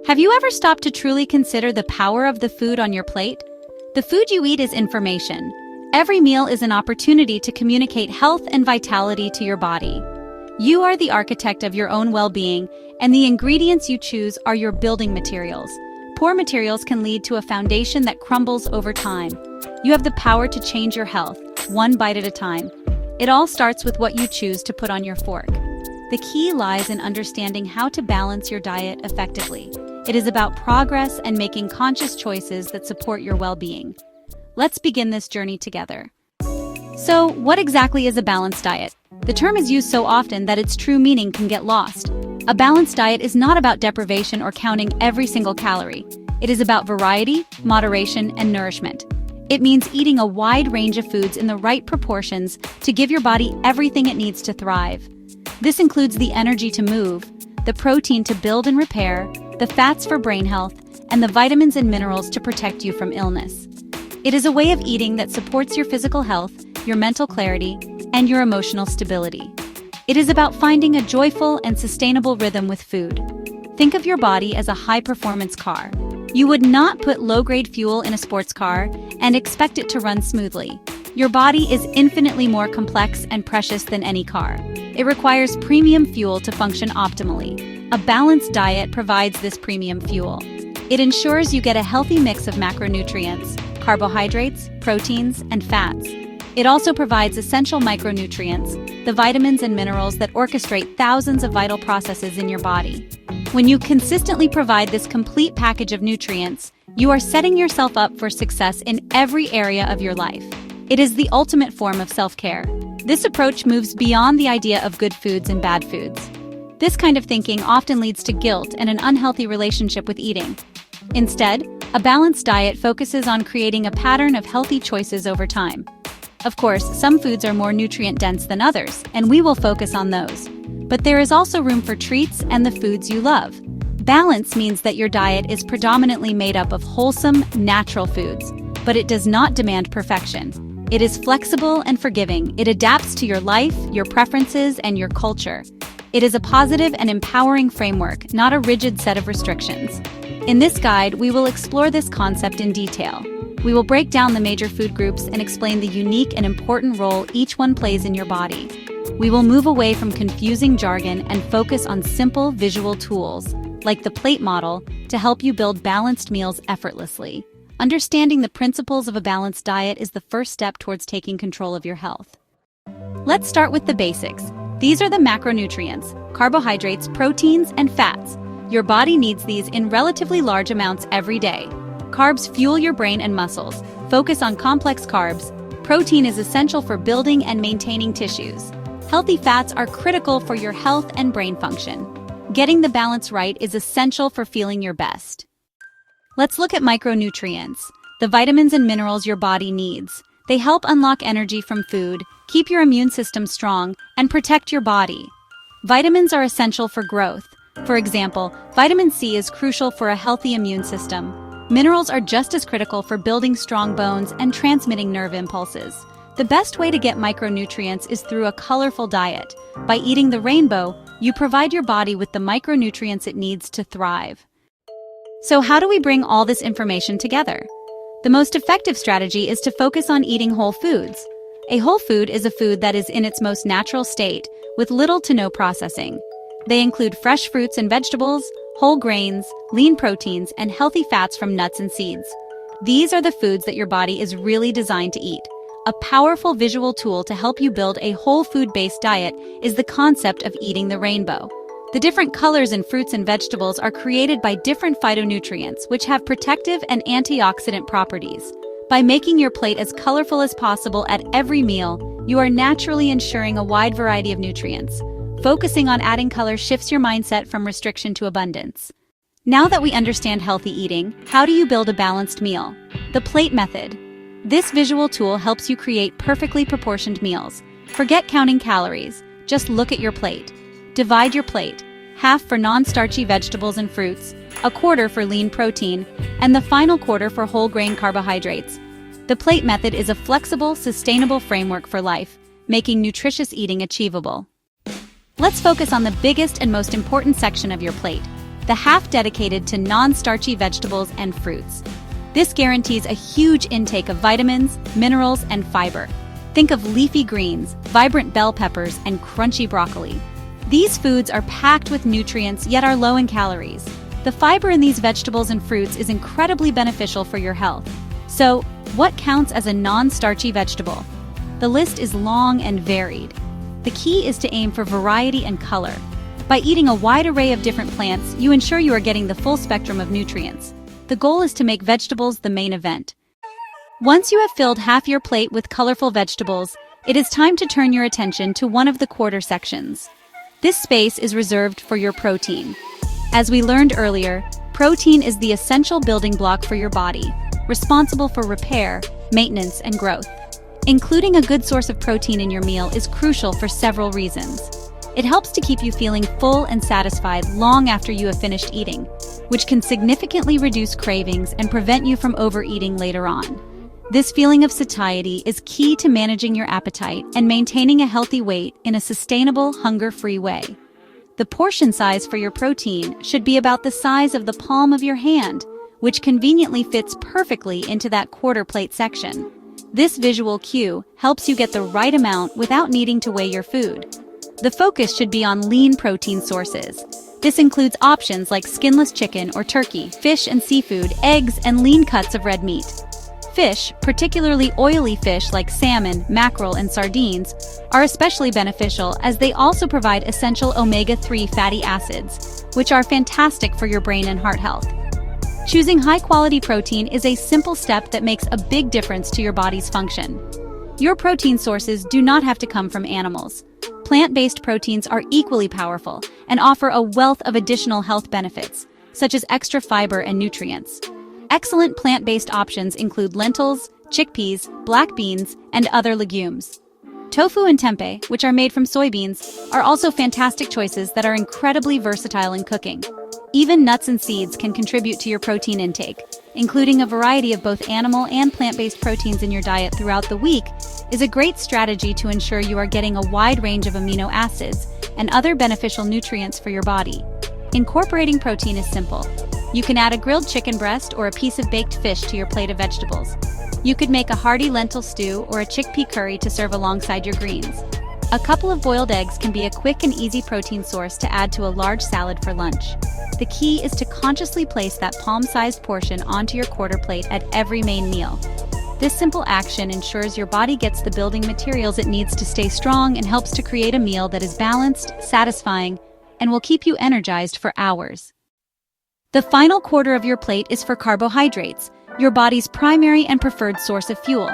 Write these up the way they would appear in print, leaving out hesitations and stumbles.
Have you ever stopped to truly consider the power of the food on your plate? The food you eat is information. Every meal is an opportunity to communicate health and vitality to your body. You are the architect of your own well-being, and the ingredients you choose are your building materials. Poor materials can lead to a foundation that crumbles over time. You have the power to change your health, one bite at a time. It all starts with what you choose to put on your fork. The key lies in understanding how to balance your diet effectively. It is about progress and making conscious choices that support your well-being. Let's begin this journey together. So, what exactly is a balanced diet? The term is used so often that its true meaning can get lost. A balanced diet is not about deprivation or counting every single calorie. It is about variety, moderation, and nourishment. It means eating a wide range of foods in the right proportions to give your body everything it needs to thrive. This includes the energy to move, the protein to build and repair, the fats for brain health, and the vitamins and minerals to protect you from illness. It is a way of eating that supports your physical health, your mental clarity, and your emotional stability. It is about finding a joyful and sustainable rhythm with food. Think of your body as a high-performance car. You would not put low-grade fuel in a sports car and expect it to run smoothly. Your body is infinitely more complex and precious than any car. It requires premium fuel to function optimally. A balanced diet provides this premium fuel. It ensures you get a healthy mix of macronutrients, carbohydrates, proteins, and fats. It also provides essential micronutrients, the vitamins and minerals that orchestrate thousands of vital processes in your body. When you consistently provide this complete package of nutrients, you are setting yourself up for success in every area of your life. It is the ultimate form of self-care. This approach moves beyond the idea of good foods and bad foods. This kind of thinking often leads to guilt and an unhealthy relationship with eating. Instead, a balanced diet focuses on creating a pattern of healthy choices over time. Of course, some foods are more nutrient-dense than others, and we will focus on those. But there is also room for treats and the foods you love. Balance means that your diet is predominantly made up of wholesome, natural foods, but it does not demand perfection. It is flexible and forgiving. It adapts to your life, your preferences, and your culture. It is a positive and empowering framework, not a rigid set of restrictions. In this guide, we will explore this concept in detail. We will break down the major food groups and explain the unique and important role each one plays in your body. We will move away from confusing jargon and focus on simple visual tools, like the plate model, to help you build balanced meals effortlessly. Understanding the principles of a balanced diet is the first step towards taking control of your health. Let's start with the basics. These are the macronutrients: carbohydrates, proteins, and fats. Your body needs these in relatively large amounts every day. Carbs fuel your brain and muscles. Focus on complex carbs. Protein is essential for building and maintaining tissues. Healthy fats are critical for your health and brain function. Getting the balance right is essential for feeling your best. Let's look at micronutrients, the vitamins and minerals your body needs. They help unlock energy from food, keep your immune system strong, and protect your body. Vitamins are essential for growth. For example, vitamin C is crucial for a healthy immune system. Minerals are just as critical for building strong bones and transmitting nerve impulses. The best way to get micronutrients is through a colorful diet. By eating the rainbow, you provide your body with the micronutrients it needs to thrive. So how do we bring all this information together? The most effective strategy is to focus on eating whole foods. A whole food is a food that is in its most natural state, with little to no processing. They include fresh fruits and vegetables, whole grains, lean proteins, and healthy fats from nuts and seeds. These are the foods that your body is really designed to eat. A powerful visual tool to help you build a whole food-based diet is the concept of eating the rainbow. The different colors in fruits and vegetables are created by different phytonutrients, which have protective and antioxidant properties. By making your plate as colorful as possible at every meal, you are naturally ensuring a wide variety of nutrients. Focusing on adding color shifts your mindset from restriction to abundance. Now that we understand healthy eating, how do you build a balanced meal? The plate method. This visual tool helps you create perfectly proportioned meals. Forget counting calories, just look at your plate. Divide your plate, half for non-starchy vegetables and fruits, a quarter for lean protein, and the final quarter for whole grain carbohydrates. The plate method is a flexible, sustainable framework for life, making nutritious eating achievable. Let's focus on the biggest and most important section of your plate, the half dedicated to non-starchy vegetables and fruits. This guarantees a huge intake of vitamins, minerals, and fiber. Think of leafy greens, vibrant bell peppers, and crunchy broccoli. These foods are packed with nutrients yet are low in calories. The fiber in these vegetables and fruits is incredibly beneficial for your health. So, what counts as a non-starchy vegetable? The list is long and varied. The key is to aim for variety and color. By eating a wide array of different plants, you ensure you are getting the full spectrum of nutrients. The goal is to make vegetables the main event. Once you have filled half your plate with colorful vegetables, it is time to turn your attention to one of the quarter sections. This space is reserved for your protein. As we learned earlier, protein is the essential building block for your body, responsible for repair, maintenance, and growth. Including a good source of protein in your meal is crucial for several reasons. It helps to keep you feeling full and satisfied long after you have finished eating, which can significantly reduce cravings and prevent you from overeating later on. This feeling of satiety is key to managing your appetite and maintaining a healthy weight in a sustainable, hunger-free way. The portion size for your protein should be about the size of the palm of your hand, which conveniently fits perfectly into that quarter plate section. This visual cue helps you get the right amount without needing to weigh your food. The focus should be on lean protein sources. This includes options like skinless chicken or turkey, fish and seafood, eggs, and lean cuts of red meat. Fish, particularly oily fish like salmon, mackerel, and sardines, are especially beneficial as they also provide essential omega-3 fatty acids, which are fantastic for your brain and heart health. Choosing high-quality protein is a simple step that makes a big difference to your body's function. Your protein sources do not have to come from animals. Plant-based proteins are equally powerful and offer a wealth of additional health benefits, such as extra fiber and nutrients. Excellent plant-based options include lentils, chickpeas, black beans, and other legumes. Tofu and tempeh, which are made from soybeans, are also fantastic choices that are incredibly versatile in cooking. Even nuts and seeds can contribute to your protein intake. Including a variety of both animal and plant-based proteins in your diet throughout the week is a great strategy to ensure you are getting a wide range of amino acids and other beneficial nutrients for your body. Incorporating protein is simple. You can add a grilled chicken breast or a piece of baked fish to your plate of vegetables. You could make a hearty lentil stew or a chickpea curry to serve alongside your greens. A couple of boiled eggs can be a quick and easy protein source to add to a large salad for lunch. The key is to consciously place that palm-sized portion onto your quarter plate at every main meal. This simple action ensures your body gets the building materials it needs to stay strong and helps to create a meal that is balanced, satisfying, and will keep you energized for hours. The final quarter of your plate is for carbohydrates, your body's primary and preferred source of fuel.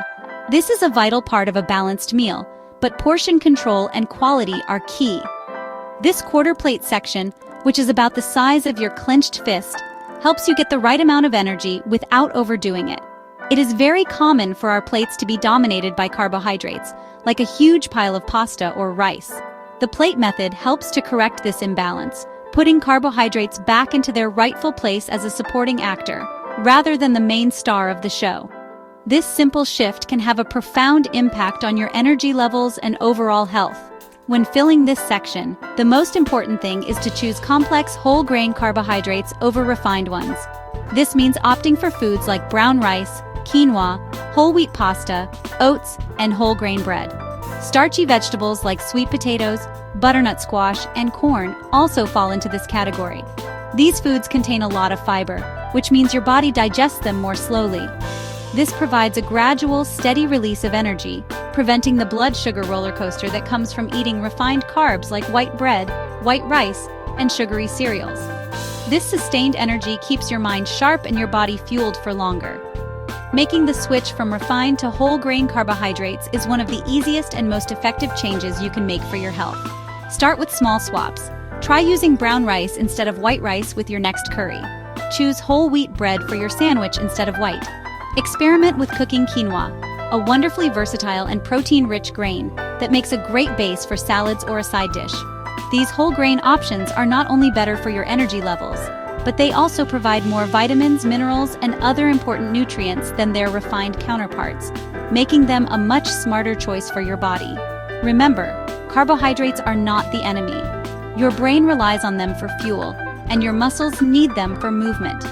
This is a vital part of a balanced meal, but portion control and quality are key. This quarter plate section, which is about the size of your clenched fist, helps you get the right amount of energy without overdoing it. It is very common for our plates to be dominated by carbohydrates, like a huge pile of pasta or rice. The plate method helps to correct this imbalance, putting carbohydrates back into their rightful place as a supporting actor, rather than the main star of the show. This simple shift can have a profound impact on your energy levels and overall health. When filling this section, the most important thing is to choose complex whole grain carbohydrates over refined ones. This means opting for foods like brown rice, quinoa, whole wheat pasta, oats, and whole grain bread. Starchy vegetables like sweet potatoes, butternut squash, and corn also fall into this category. These foods contain a lot of fiber, which means your body digests them more slowly. This provides a gradual, steady release of energy, preventing the blood sugar roller coaster that comes from eating refined carbs like white bread, white rice, and sugary cereals. This sustained energy keeps your mind sharp and your body fueled for longer. Making the switch from refined to whole grain carbohydrates is one of the easiest and most effective changes you can make for your health. Start with small swaps. Try using brown rice instead of white rice with your next curry. Choose whole wheat bread for your sandwich instead of white. Experiment with cooking quinoa, a wonderfully versatile and protein-rich grain that makes a great base for salads or a side dish. These whole grain options are not only better for your energy levels, but they also provide more vitamins, minerals, and other important nutrients than their refined counterparts, making them a much smarter choice for your body. Remember, carbohydrates are not the enemy. Your brain relies on them for fuel, and your muscles need them for movement.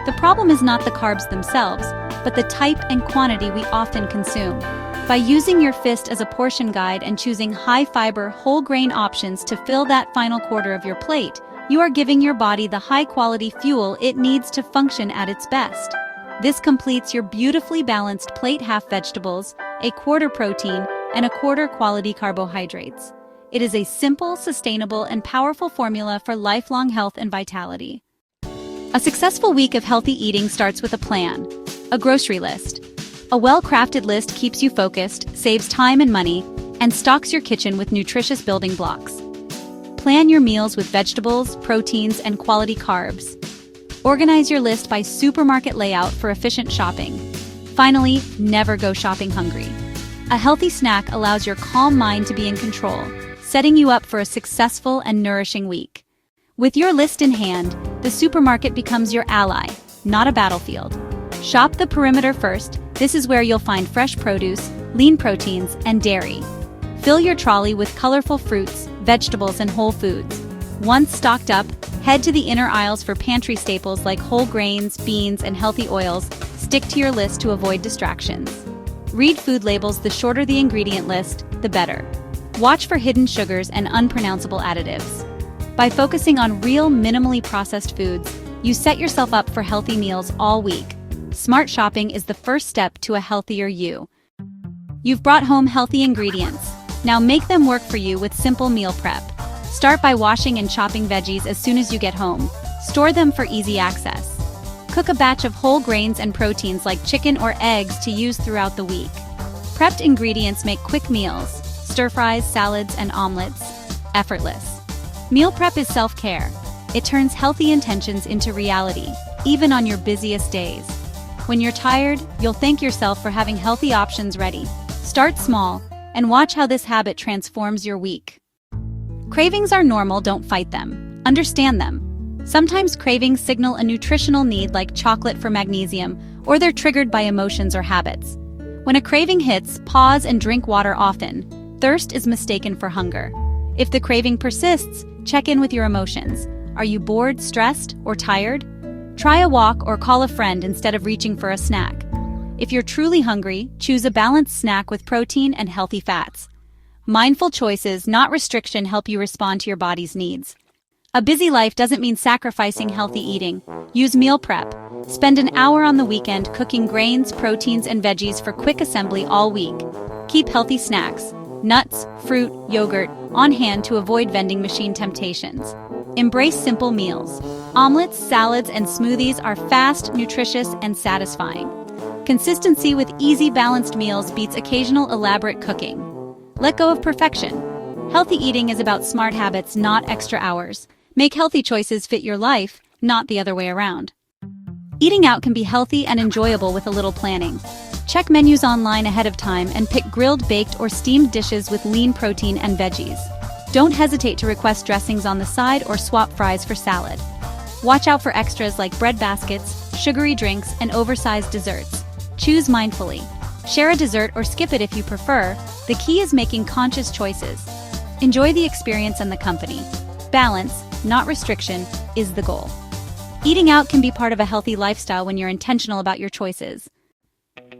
The problem is not the carbs themselves, but the type and quantity we often consume. By using your fist as a portion guide and choosing high-fiber, whole-grain options to fill that final quarter of your plate, you are giving your body the high-quality fuel it needs to function at its best. This completes your beautifully balanced plate: half vegetables, a quarter protein, and a quarter quality carbohydrates. It is a simple, sustainable, and powerful formula for lifelong health and vitality. A successful week of healthy eating starts with a plan, a grocery list. A well-crafted list keeps you focused, saves time and money, and stocks your kitchen with nutritious building blocks. Plan your meals with vegetables, proteins, and quality carbs. Organize your list by supermarket layout for efficient shopping. Finally, never go shopping hungry. A healthy snack allows your calm mind to be in control, setting you up for a successful and nourishing week. With your list in hand, the supermarket becomes your ally, not a battlefield. Shop the perimeter first. This is where you'll find fresh produce, lean proteins, and dairy. Fill your trolley with colorful fruits, vegetables, and whole foods. Once stocked up, head to the inner aisles for pantry staples like whole grains, beans, and healthy oils. Stick to your list to avoid distractions. Read food labels. The shorter the ingredient list, the better. Watch for hidden sugars and unpronounceable additives. By focusing on real, minimally processed foods, you set yourself up for healthy meals all week. Smart shopping is the first step to a healthier you. You've brought home healthy ingredients. Now make them work for you with simple meal prep. Start by washing and chopping veggies as soon as you get home. Store them for easy access. Cook a batch of whole grains and proteins like chicken or eggs to use throughout the week. Prepped ingredients make quick meals, stir-fries, salads, and omelets, effortless. Meal prep is self-care. It turns healthy intentions into reality, even on your busiest days. When you're tired, you'll thank yourself for having healthy options ready. Start small and watch how this habit transforms your week. Cravings are normal, don't fight them. Understand them. Sometimes cravings signal a nutritional need like chocolate for magnesium, or they're triggered by emotions or habits. When a craving hits, pause and drink water often. Thirst is mistaken for hunger. If the craving persists, check in with your emotions. Are you bored, stressed, or tired? Try a walk or call a friend instead of reaching for a snack. If you're truly hungry, choose a balanced snack with protein and healthy fats. Mindful choices, not restriction, help you respond to your body's needs. A busy life doesn't mean sacrificing healthy eating. Use meal prep. Spend an hour on the weekend cooking grains, proteins, and veggies for quick assembly all week. Keep healthy snacks, nuts, fruit, yogurt, on hand to avoid vending machine temptations. Embrace simple meals. Omelets, salads, and smoothies are fast, nutritious, and satisfying. Consistency with easy, balanced meals beats occasional elaborate cooking. Let go of perfection. Healthy eating is about smart habits, not extra hours. Make healthy choices fit your life, not the other way around. Eating out can be healthy and enjoyable with a little planning. Check menus online ahead of time and pick grilled, baked, or steamed dishes with lean protein and veggies. Don't hesitate to request dressings on the side or swap fries for salad. Watch out for extras like bread baskets, sugary drinks, and oversized desserts. Choose mindfully. Share a dessert or skip it if you prefer. The key is making conscious choices. Enjoy the experience and the company. Balance, not restriction, is the goal. Eating out can be part of a healthy lifestyle when you're intentional about your choices.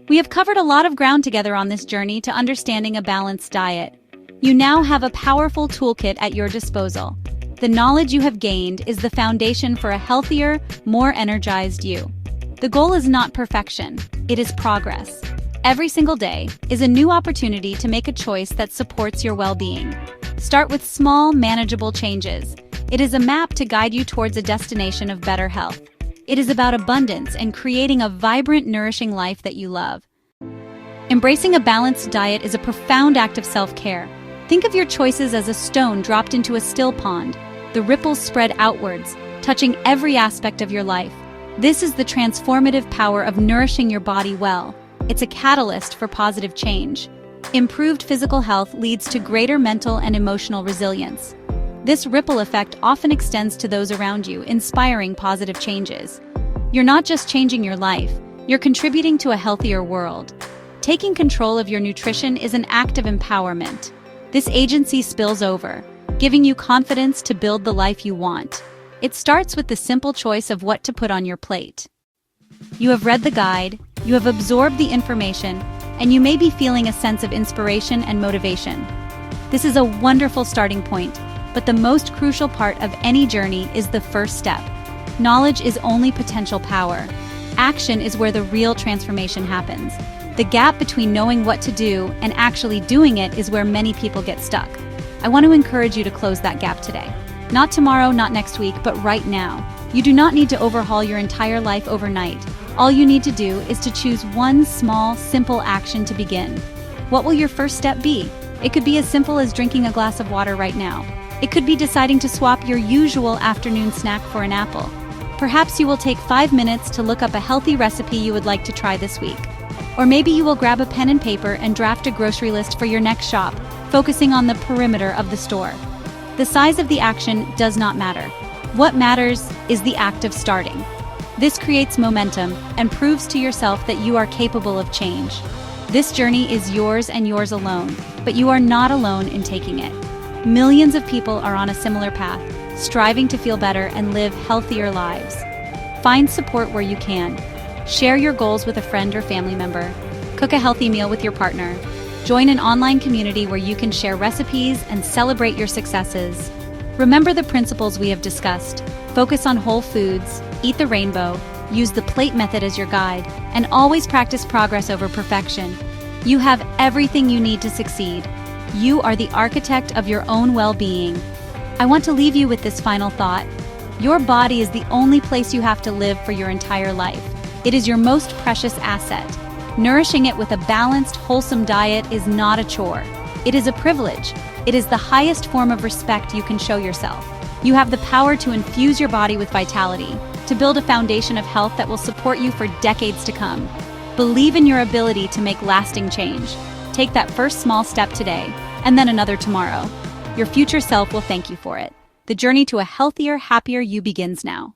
We have covered a lot of ground together on this journey to understanding a balanced diet. You now have a powerful toolkit at your disposal. The knowledge you have gained is the foundation for a healthier, more energized you. The goal is not perfection, it is progress. Every single day is a new opportunity to make a choice that supports your well-being. Start with small, manageable changes. It is a map to guide you towards a destination of better health. It is about abundance and creating a vibrant, nourishing life that you love. Embracing a balanced diet is a profound act of self-care. Think of your choices as a stone dropped into a still pond. The ripples spread outwards, touching every aspect of your life. This is the transformative power of nourishing your body well. It's a catalyst for positive change. Improved physical health leads to greater mental and emotional resilience. This ripple effect often extends to those around you, inspiring positive changes. You're not just changing your life, you're contributing to a healthier world. Taking control of your nutrition is an act of empowerment. This agency spills over, giving you confidence to build the life you want. It starts with the simple choice of what to put on your plate. You have read the guide, you have absorbed the information, and you may be feeling a sense of inspiration and motivation. This is a wonderful starting point, but the most crucial part of any journey is the first step. Knowledge is only potential power. Action is where the real transformation happens. The gap between knowing what to do and actually doing it is where many people get stuck. I want to encourage you to close that gap today. Not tomorrow, not next week, but right now. You do not need to overhaul your entire life overnight. All you need to do is to choose one small, simple action to begin. What will your first step be? It could be as simple as drinking a glass of water right now. It could be deciding to swap your usual afternoon snack for an apple. Perhaps you will take 5 minutes to look up a healthy recipe you would like to try this week. Or maybe you will grab a pen and paper and draft a grocery list for your next shop, focusing on the perimeter of the store. The size of the action does not matter. What matters is the act of starting. This creates momentum and proves to yourself that you are capable of change. This journey is yours and yours alone, but you are not alone in taking it. Millions of people are on a similar path, striving to feel better and live healthier lives. Find support where you can. Share your goals with a friend or family member. Cook a healthy meal with your partner. Join an online community where you can share recipes and celebrate your successes. Remember the principles we have discussed. Focus on whole foods, eat the rainbow, use the plate method as your guide, and always practice progress over perfection. You have everything you need to succeed. You are the architect of your own well-being. I want to leave you with this final thought. Your body is the only place you have to live for your entire life. It is your most precious asset. Nourishing it with a balanced, wholesome diet is not a chore. It is a privilege. It is the highest form of respect you can show yourself. You have the power to infuse your body with vitality, to build a foundation of health that will support you for decades to come. Believe in your ability to make lasting change. Take that first small step today, and then another tomorrow. Your future self will thank you for it. The journey to a healthier, happier you begins now.